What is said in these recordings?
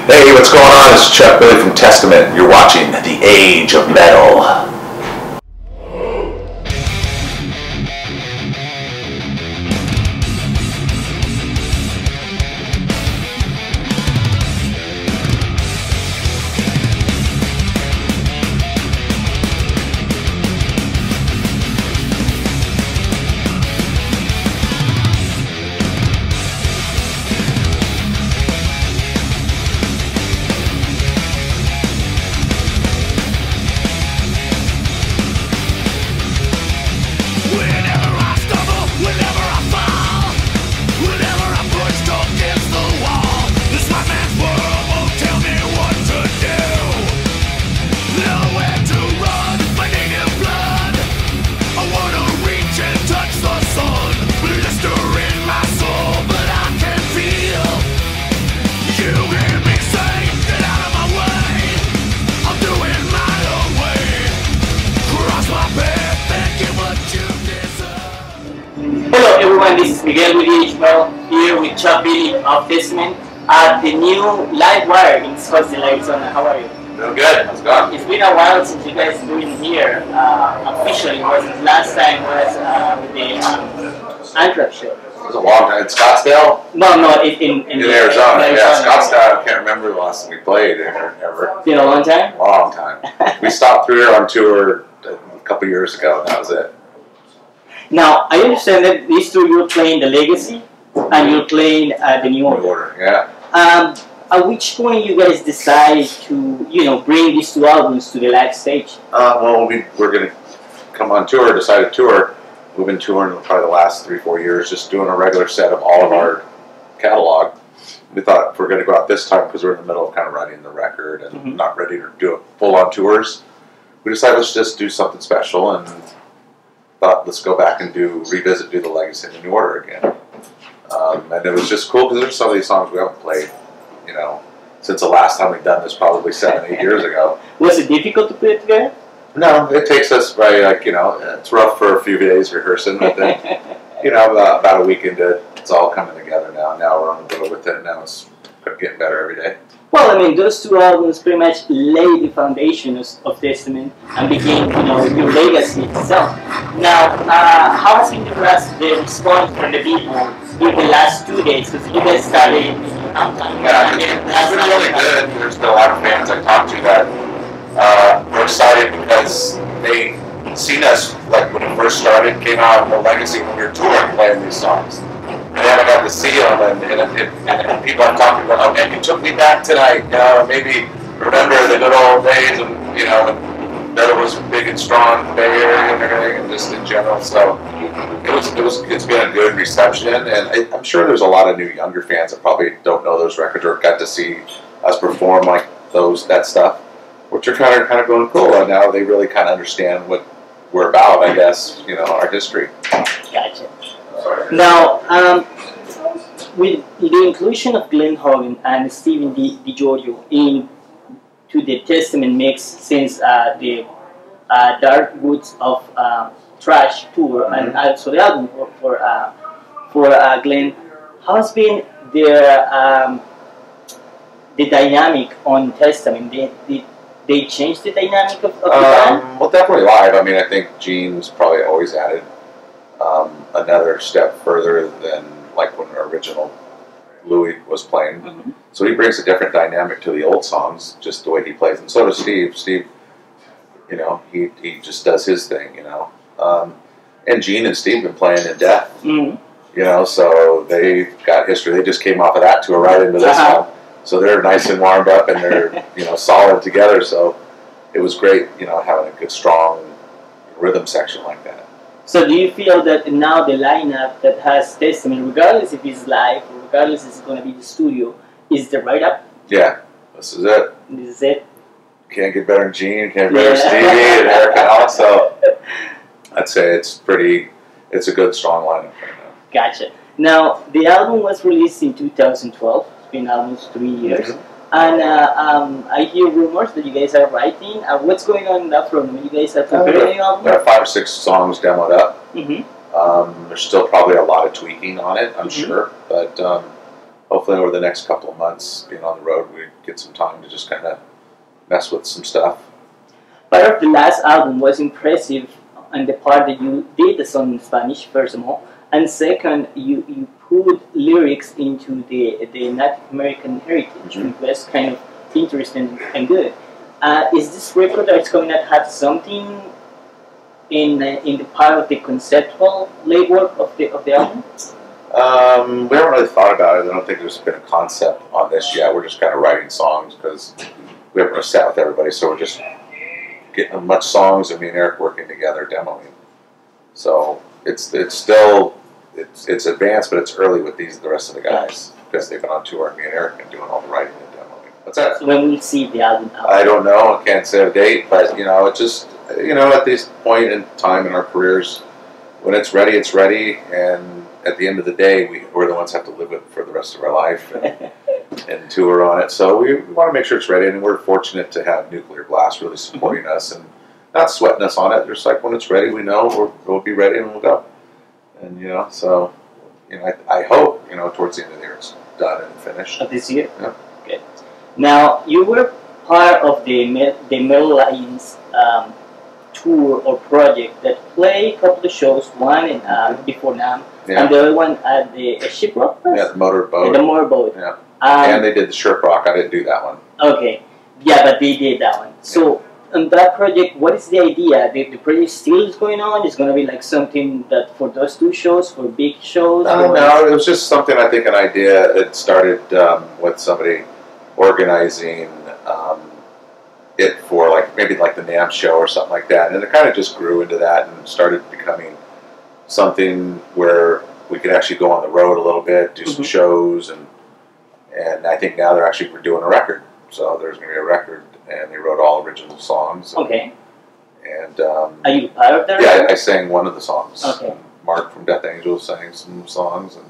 Hey, what's going on? It's Chuck Billy from Testament. You're watching The Age of Metal. Hello everyone, this is Miguel with herbal here with Chuck Billy of Testament at the new Live Wire in Scottsdale, Arizona. How are you? Doing good. How's it going? It's been a while since you guys doing here officially. Last time was with the Anthrax show. It was a long time. In Scottsdale? No, in Arizona. Yeah, Scottsdale. I can't remember the last time we played ever. Been a long time? Long time. We stopped through here on tour a couple years ago, and that was it. Now, I understand that these two, you're playing the Legacy and you're playing the New Order. Yeah. At which point you guys decide to, bring these two albums to the live stage? Well, we're going to come on tour, decided tour. We've been touring probably the last 3-4 years, just doing a regular set of all of our catalog. We thought if we're going to go out this time because we're in the middle of kind of writing the record and not ready to do it full-on tours. We decided let's just do something special and thought let's go back and do the Legacy and the New Order again. And it was just cool because there's some of these songs we haven't played, since the last time we'd done this, probably 7-8 years ago. Was it difficult to put it together? No, it takes us probably it's rough for a few days rehearsing, but then about a week into it, it's all coming together now. Now we're on the road with it. Now it's getting better every day. Well, I mean, those two albums pretty much laid the foundation of Testament and became, your legacy itself. Now, how has been the response from the people in the last 2 days? Because you guys started in Yeah, it's been really good. There's been a lot of fans I talked to that were excited because they seen us when it first started, came out in the Legacy when we were touring playing these songs. And then I got to see them, and people have talked about, oh man, you took me back tonight, maybe remember the good old days, and metal was big and strong in the Bay Area and everything, and just in general. So it's been a good reception, and I'm sure there's a lot of new younger fans that probably don't know those records or got to see us perform like that stuff, which are kind of going cool. And now they really kind of understand what we're about, I guess, our history. Gotcha. Now, with the inclusion of Glen Hogan and Steve Di Giorgio into the Testament mix since the Dark Woods of Trash tour and also the album for Glen, how has been the dynamic on Testament? Did they change the dynamic of the band? Well, definitely live. I mean, I think Gene's probably always added another step further than when original Louis was playing. So he brings a different dynamic to the old songs, just the way he plays. And so does Steve. Steve, he just does his thing, And Gene and Steve have been playing in Death, so they've got history. They just came off of that tour right into this one. So they're nice and warmed up and they're, solid together. So it was great, having a good, strong rhythm section like that. So do you feel that now the lineup that has Testament, regardless if it's live or regardless if it's going to be the studio, is the right up? Yeah, this is it. This is it. Can't get better than Gene, can't get better than Stevie and Eric and all. So I'd say it's a good, strong lineup right now. Gotcha. Now, the album was released in 2012. It's been almost 3 years. And I hear rumors that you guys are writing. What's going on in that front? You guys are preparing an album? There are 5 or 6 songs demoed up. There's still probably a lot of tweaking on it, I'm sure. But hopefully over the next couple of months, being on the road, we get some time to just kind of mess with some stuff. Part of the last album was impressive on the part that you did the song in Spanish, first of all, and second, you put lyrics into the Native American heritage, which was kind of interesting and good. Is this record that's going to have something in the part of the conceptual label of the album? We haven't really thought about it. I don't think there's been a concept on this yet. We're just kind of writing songs because we haven't really sat with everybody, so we're just getting as much songs and me and Eric working together demoing. So it's still advanced, but it's early with the rest of the guys because they've been on tour. Me and Eric have been doing all the writing and demoing. What's that? So when will we see the album out? I don't know. I can't say a date, but it's just at this point in time in our careers, when it's ready, and at the end of the day, we're the ones who have to live with it for the rest of our life and tour on it. So we want to make sure it's ready, and we're fortunate to have Nuclear Blast really supporting us and not sweating us on it. Just like when it's ready, we know we'll be ready and we'll go. And so I hope towards the end of the year it's done and finished. Of this year? Yeah. Okay. Now you were part of the Metal Alliance tour or project that played a couple of shows. One in before NAMM, and the other one at the Shiprock. Yeah, the motorboat. The motorboat. Yeah. And they did the Shiprock. I didn't do that one. Okay. Yeah, but they did that one. So on that project, what is the idea? The project still is going on? It's going to be like something that for those two shows, for big shows? No, it was just something, I think, an idea. It started with somebody organizing it for maybe the NAMM show or something like that. And it kind of just grew into that and started becoming something where we could actually go on the road a little bit, do some shows, and I think now we're doing a record. So there's going to be a record, and they wrote all original songs. Okay. And are you part of that? Yeah, I sang one of the songs. Okay. Mark from Death Angels sang some songs, and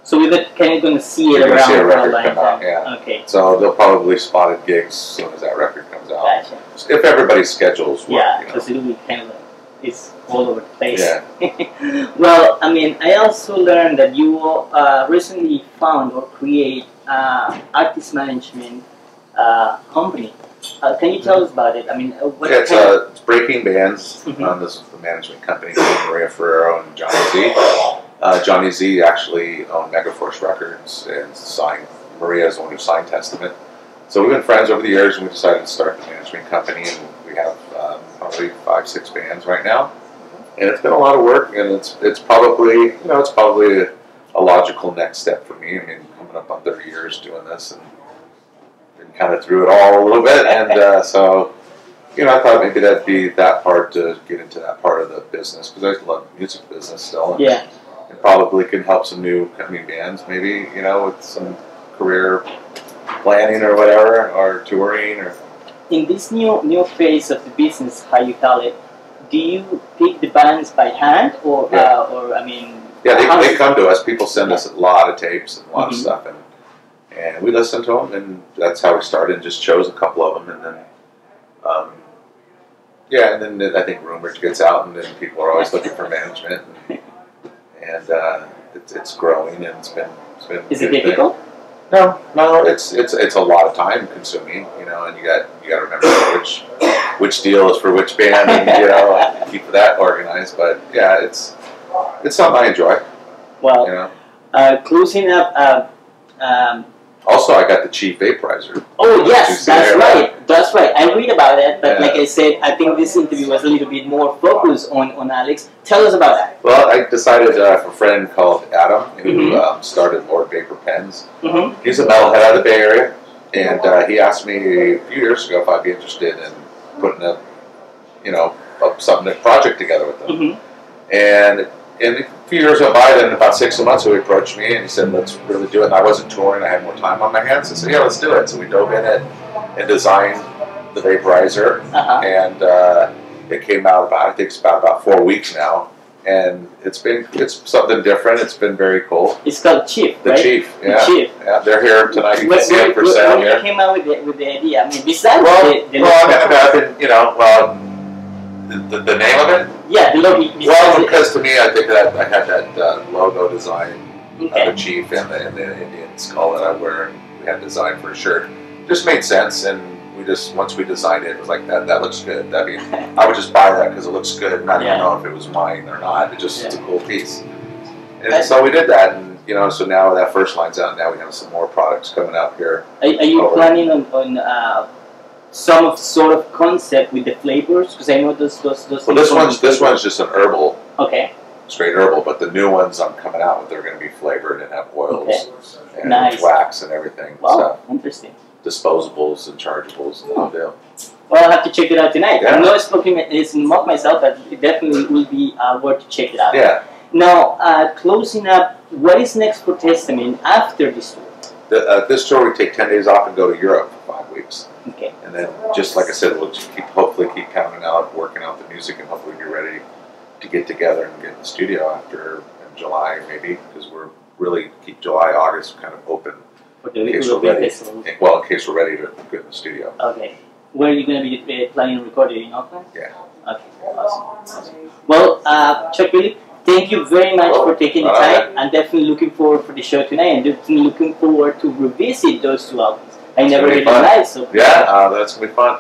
so we're kind of going to see it around see a record for a come out. Yeah. Okay. So they'll probably spot at gigs as soon as that record comes out. Gotcha. If everybody's schedules work. Yeah, because it'll be kind of it's all over the place. Yeah. Well, I mean, I also learned that you recently found or create artist management company. Can you tell us about it? I mean, what it's Breaking Bands. This is the management company, Maria Ferrero and Johnny Z. Johnny Z actually owned Megaforce Records and signed. Maria is the one who signed Testament. So we've been friends over the years, and we decided to start the management company, and we have probably 5-6 bands right now. And it's been a lot of work, and it's probably a logical next step for me. I mean, coming up on 30 years doing this, and kind of through it all a little bit, and so I thought maybe that'd be that part to get into that part of the business because I love music business still. And it probably can help some new coming bands, maybe with some career planning or whatever, or touring or. In this new phase of the business, how you call it, do you pick the bands by hand or I mean? Yeah, they come to us. People send us a lot of tapes and a lot of stuff, and we listen to them, and that's how we started. And just chose a couple of them, and then. And then I think rumors gets out, and then people are always looking for management, and it's growing, and it's been. Is it difficult? No, it's a lot of time consuming, and you got to remember which deal is for which band, and keep that organized. But yeah, it's something I enjoy. Well, closing up. Also, I got the cheap vaporizer. Oh yes, that's right. That's right. I read about it, but like I said, I think this interview was a little bit more focused on Alex. Tell us about that. Well, I decided a friend called Adam who started Lord Vapor Pens. He's a metalhead out of the Bay Area, and he asked me a few years ago if I'd be interested in putting a project together with him. And a few years went by, then about 6 months he approached me and he said, let's really do it. And I wasn't touring, I had more time on my hands. I said, yeah, let's do it. So we dove in it and designed the vaporizer. And it came out I think it's about 4 weeks now. And it's something different. It's been very cool. It's called Chief, right? The Chief, yeah. The Chief. Yeah, they're here tonight. You can see them for sale here. When you came out with the idea, I mean, besides the name of it? Yeah, the logo. Well, because to me, I think that I had that logo design Okay. The chief and the Indian skull that I wear. We had designed for a shirt. Just made sense, and we just once we designed it was like that looks good. I mean, I would just buy that because it looks good, not even know if it was mine or not. It's a cool piece. And so we did that, and so now that first line's out. Now we have some more products coming out here. Are you planning on some sort of concept with the flavors? Because I know those. Well, this one's just an herbal. Okay. Straight herbal, but the new ones I'm coming out with, they're going to be flavored and have oils and wax and everything. Wow, so, interesting. Disposables and chargeables and the whole deal. Well, I'll have to check it out tonight. Yeah. I'm not smoking it's not myself, but it definitely will be worth to check it out. Yeah. Now, closing up, what is next for Testament after this tour? This tour, we take 10 days off and go to Europe for 5 weeks. Okay. And then, just like I said, we'll just hopefully keep pounding out, working out the music, and hopefully be ready to get together and get in the studio after in July, maybe, because we're really keep July, August kind of open in case we're ready. Well, in case we're ready to get in the studio. Okay. Where are you going to be planning to record it, in Auckland? Yeah. Okay. Awesome. Well, Chuck, really, thank you very much for taking the time. I'm definitely looking forward for the show tonight, and definitely looking forward to revisit those two albums. I never heard them live, so yeah, that's gonna be fun.